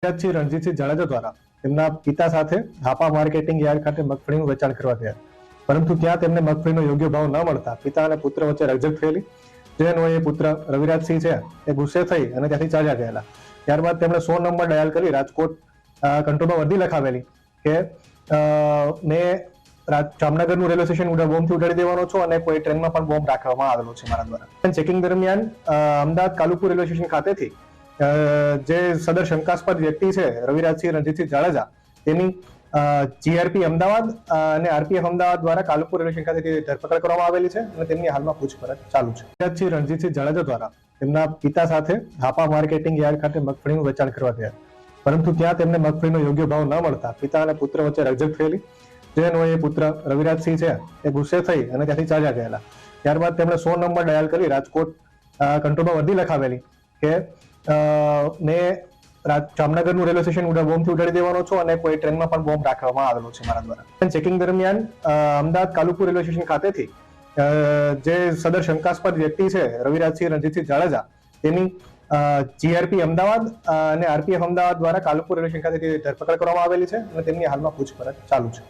શ્રી રણજીતસિંહ જાડેજા દ્વારા તેમના પિતા સાથે હાપા માર્કેટિંગ યાર્ડ ખાતે મગફળીનું વેચાણ કરવા ગયા, પરંતુ ત્યાં તેમને મગફળીનો યોગ્ય ભાવ ન મળતા પિતા અને પુત્ર વચ્ચે રકઝક થયેલી, જે અન્વયે પુત્ર રવિરાજસિંહ છે એ ગુસ્સે થઈ અને ત્યાંથી ચાલ્યા ગયેલા. ત્યારબાદ તેમણે 100 નંબર ડાયલ કરી રાજકોટ કંટ્રોલમાં વર્દી લખાવેલી કે મેં જામનગરનું રેલવે સ્ટેશન બોમ્બથી ઉડાડી દેવાનો છું અને કોઈ ટ્રેનમાં પણ બોમ્બ રાખવામાં આવેલો છે મારા દ્વારા. ચેકિંગ દરમિયાન અમદાવાદ કાલુપુર રેલવે સ્ટેશન ખાતેથી જે સદર શંકાસ્પદ વ્યક્તિ છે રવિરાજસિંહ રણજીતસિંહ જાડેજા, તેની જીઆરપી અમદાવાદ અને આરપીએફ અમદાવાદ દ્વારા કાલુપુર રેલવે સ્ટેશન ખાતેથી ધરપકડ કરવામાં આવેલી છે અને તેમની હાલમાં પૂછપરછ ચાલુ છે. રવિરાજસિંહ રણજીતસિંહ જાડેજા દ્વારા તેમના પિતા સાથે હાપા માર્કેટિંગ યાર્ડ ખાતે મગફળીનું વેચાણ કરવા ગયા, પરંતુ ત્યાં તેમને મગફળીનો યોગ્ય ભાવ ન મળતા પિતા અને પુત્ર વચ્ચે રકઝક થયેલી, જે અન્વયે પુત્ર રવિરાજસિંહ છે એ ગુસ્સે થઈ અને ત્યાંથી ચાલ્યા ગયેલા. ત્યારબાદ તેમણે 100 નંબર ડાયલ કરી રાજકોટ કંટ્રોલમાં વર્દી લખાવેલી કે મેં જામનગરનું રેલવે સ્ટેશન બોમ્બથી ઉડાડી દેવાનો છું અને કોઈ ટ્રેનમાં પણ બોમ્બ રાખવામાં આવેલો છે મારા દ્વારા. ચેકિંગ દરમિયાન અમદાવાદ કાલુપુર રેલવે સ્ટેશન ખાતેથી જે સદર શંકાસ્પદ વ્યક્તિ છે રવિરાજસિંહ રણજીતસિંહ જાડેજા, તેની જીઆરપી અમદાવાદ અને આરપીએફ અમદાવાદ દ્વારા કાલુપુર રેલવે સ્ટેશન ખાતેથી ધરપકડ કરવામાં આવેલી છે અને તેમની હાલમાં પૂછપરછ ચાલુ છે.